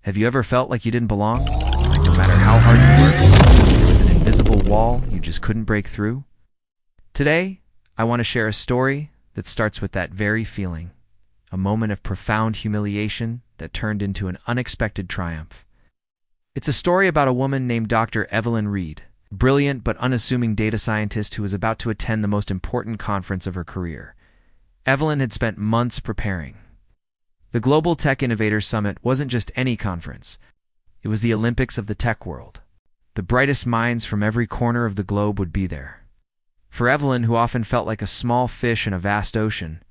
Have you ever felt like you didn't belong? Like no matter how hard you worked, there was an invisible wall you just couldn't break through? Today, I want to share a story that starts with that very feeling, a moment of profound humiliation that turned into an unexpected triumph. It's a story about a woman named Dr. Evelyn Reed, a brilliant but unassuming data scientist who was about to attend the most important conference of her career. Evelyn had spent months preparing. The Global Tech Innovators Summit wasn't just any conference. It was the Olympics of the tech world. The brightest minds from every corner of the globe would be there. For Evelyn, who often felt like a small fish in a vast ocean,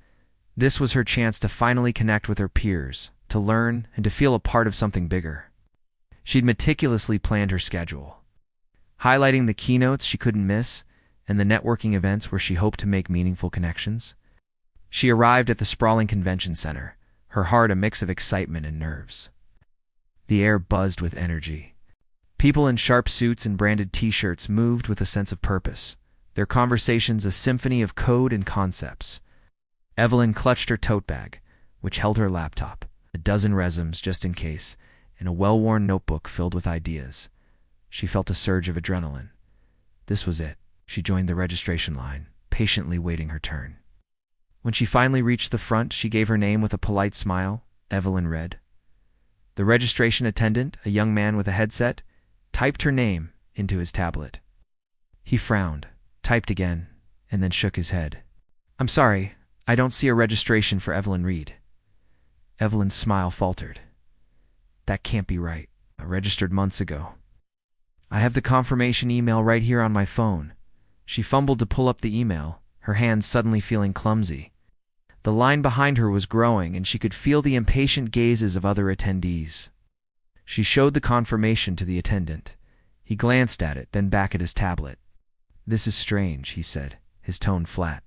this was her chance to finally connect with her peers, to learn, and to feel a part of something bigger. She'd meticulously planned her schedule, highlighting the keynotes she couldn't miss and the networking events where she hoped to make meaningful connections. She arrived at the sprawling convention center, her heart a mix of excitement and nerves. The air buzzed with energy. People in sharp suits and branded t-shirts moved with a sense of purpose, their conversations a symphony of code and concepts. Evelyn clutched her tote bag, which held her laptop, a dozen resumes just in case, and a well-worn notebook filled with ideas. She felt a surge of adrenaline. This was it. She joined the registration line, patiently waiting her turn. When she finally reached the front, she gave her name with a polite smile. Evelyn read. The registration attendant, a young man with a headset, typed her name into his tablet. He frowned, typed again, and then shook his head. "I'm sorry, I don't see a registration for Evelyn Reed." Evelyn's smile faltered. "That can't be right. I registered months ago. I have the confirmation email right here on my phone." She fumbled to pull up the email, her hands suddenly feeling clumsy. The line behind her was growing, and she could feel the impatient gazes of other attendees. She showed the confirmation to the attendant. He glanced at it, then back at his tablet. "This is strange," he said, his tone flat.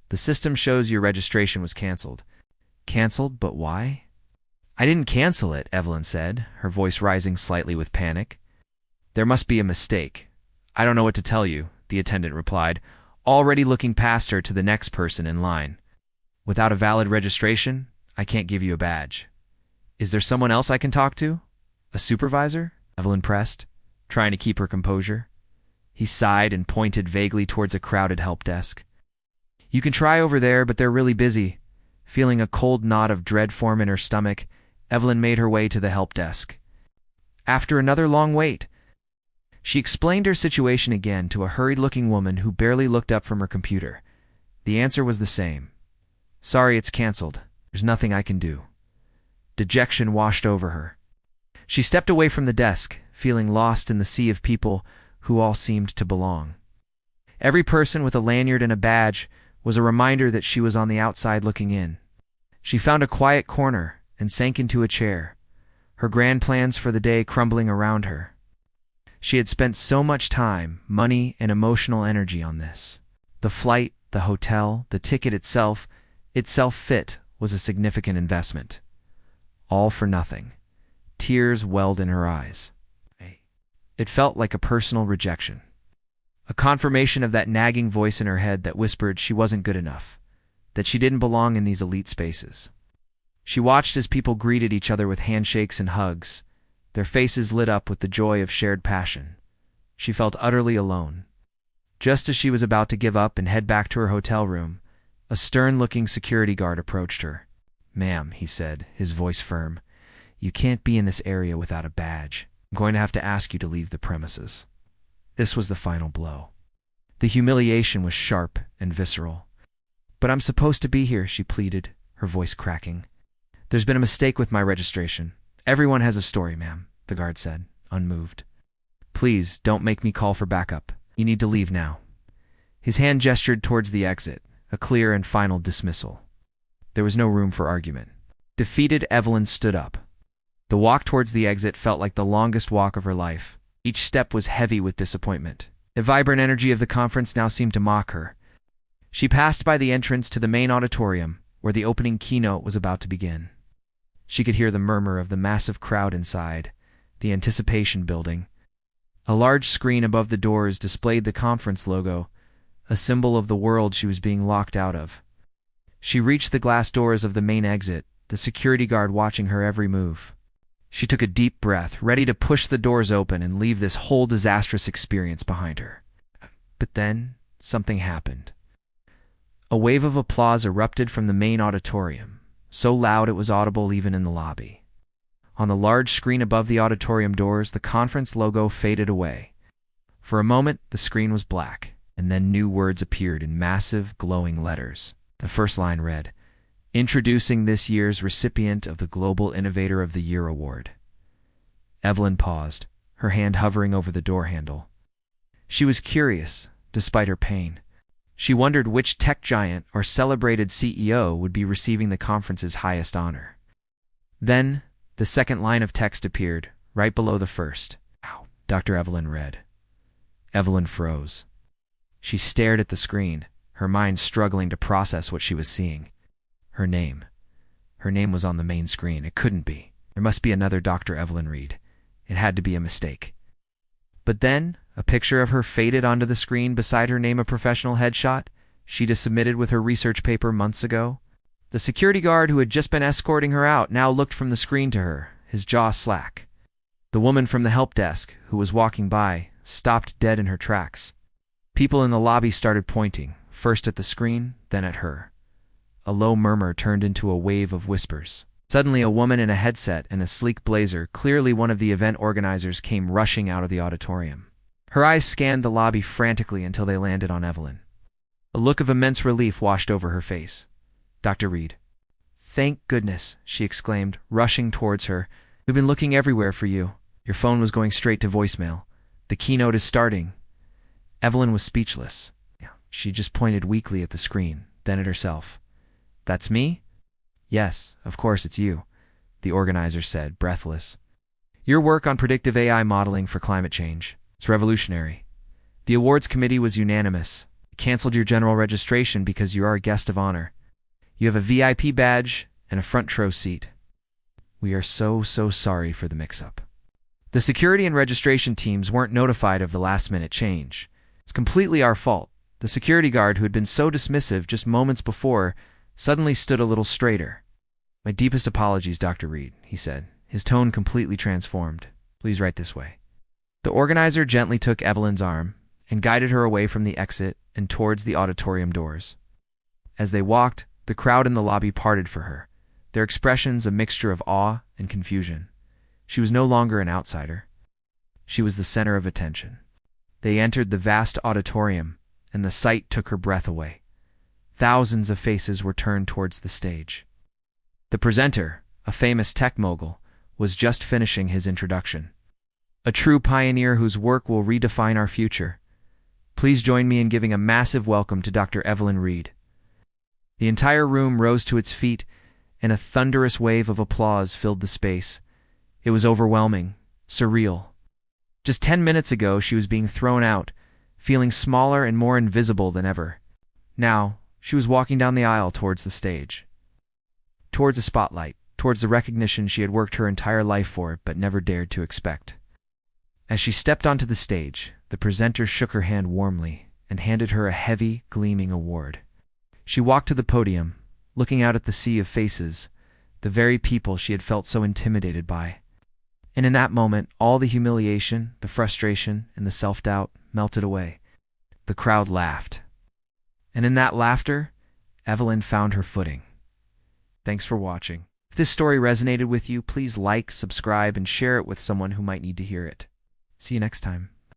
"The system shows your registration was canceled." "Canceled? But why?" "I didn't cancel it," Evelyn said, her voice rising slightly with panic. "There must be a mistake. I don't know what to tell you," the attendant replied, already looking past her to the next person in line. "Without a valid registration, I can't give you a badge. Is there someone else I can talk to? A supervisor?" Evelyn pressed, trying to keep her composure. He sighed and pointed vaguely towards a crowded help desk. "You can try over there, but they're really busy." Feeling a cold knot of dread form in her stomach, Evelyn made her way to the help desk. After another long wait, she explained her situation again to a hurried-looking woman who barely looked up from her computer. The answer was the same. "Sorry, it's canceled. There's nothing I can do." Dejection washed over her. She stepped away from the desk, feeling lost in the sea of people who all seemed to belong. Every person with a lanyard and a badge was a reminder that she was on the outside looking in. She found a quiet corner and sank into a chair, her grand plans for the day crumbling around her. She had spent so much time, money, and emotional energy on this. The flight, the hotel, the ticket itself fit was a significant investment. All for nothing. Tears welled in her eyes. It felt like a personal rejection. A confirmation of that nagging voice in her head that whispered she wasn't good enough, that she didn't belong in these elite spaces. She watched as people greeted each other with handshakes and hugs, their faces lit up with the joy of shared passion. She felt utterly alone. Just as she was about to give up and head back to her hotel room, a stern-looking security guard approached her. "Ma'am," he said, his voice firm, "you can't be in this area without a badge. I'm going to have to ask you to leave the premises." This was the final blow. The humiliation was sharp and visceral. "But I'm supposed to be here," she pleaded, her voice cracking. "There's been a mistake with my registration." "Everyone has a story, ma'am," the guard said, unmoved. "Please, don't make me call for backup. You need to leave now." His hand gestured towards the exit, a clear and final dismissal. There was no room for argument. Defeated, Evelyn stood up. The walk towards the exit felt like the longest walk of her life. Each step was heavy with disappointment. The vibrant energy of the conference now seemed to mock her. She passed by the entrance to the main auditorium, where the opening keynote was about to begin. She could hear the murmur of the massive crowd inside, the anticipation building. A large screen above the doors displayed the conference logo, a symbol of the world she was being locked out of. She reached the glass doors of the main exit, the security guard watching her every move. She took a deep breath, ready to push the doors open and leave this whole disastrous experience behind her. But then, something happened. A wave of applause erupted from the main auditorium, so loud it was audible even in the lobby. On the large screen above the auditorium doors, the conference logo faded away. For a moment, the screen was black, and then new words appeared in massive, glowing letters. The first line read, "Introducing this year's recipient of the Global Innovator of the Year Award." Evelyn paused, her hand hovering over the door handle. She was curious, despite her pain. She wondered which tech giant or celebrated CEO would be receiving the conference's highest honor. Then, the second line of text appeared, right below the first. "Wow," Dr. Evelyn read. Evelyn froze. She stared at the screen, her mind struggling to process what she was seeing. Her name. Her name was on the main screen. It couldn't be. There must be another Dr. Evelyn Reed. It had to be a mistake. But then, a picture of her faded onto the screen beside her name, a professional headshot she'd submitted with her research paper months ago. The security guard who had just been escorting her out now looked from the screen to her, his jaw slack. The woman from the help desk, who was walking by, stopped dead in her tracks. People in the lobby started pointing, first at the screen, then at her. A low murmur turned into a wave of whispers. Suddenly, a woman in a headset and a sleek blazer, clearly one of the event organizers, came rushing out of the auditorium. Her eyes scanned the lobby frantically until they landed on Evelyn. A look of immense relief washed over her face. "Dr. Reed." "Thank goodness," she exclaimed, rushing towards her. "We've been looking everywhere for you. Your phone was going straight to voicemail. The keynote is starting." Evelyn was speechless. She just pointed weakly at the screen, then at herself. "That's me?" "Yes, of course it's you," the organizer said, breathless. "Your work on predictive AI modeling for climate change. It's revolutionary. The awards committee was unanimous. It canceled your general registration because you are a guest of honor. You have a VIP badge and a front row seat. We are so sorry for the mix-up. The security and registration teams weren't notified of the last-minute change. It's completely our fault." The security guard, who had been so dismissive just moments before, suddenly stood a little straighter. "My deepest apologies, Dr. Reed," he said, his tone completely transformed. "Please write this way." The organizer gently took Evelyn's arm and guided her away from the exit and towards the auditorium doors. As they walked, the crowd in the lobby parted for her, their expressions a mixture of awe and confusion. She was no longer an outsider. She was the center of attention. They entered the vast auditorium, and the sight took her breath away. Thousands of faces were turned towards the stage. The presenter, a famous tech mogul, was just finishing his introduction. "A true pioneer whose work will redefine our future. Please join me in giving a massive welcome to Dr. Evelyn Reed." The entire room rose to its feet, and a thunderous wave of applause filled the space. It was overwhelming, surreal. Just 10 minutes ago, she was being thrown out, feeling smaller and more invisible than ever. Now, she was walking down the aisle towards the stage. Towards a spotlight, towards the recognition she had worked her entire life for but never dared to expect. As she stepped onto the stage, the presenter shook her hand warmly and handed her a heavy, gleaming award. She walked to the podium, looking out at the sea of faces, the very people she had felt so intimidated by. And in that moment, all the humiliation, the frustration, and the self-doubt melted away. The crowd laughed. And in that laughter, Evelyn found her footing. Thanks for watching. If this story resonated with you, please like, subscribe, and share it with someone who might need to hear it. See you next time.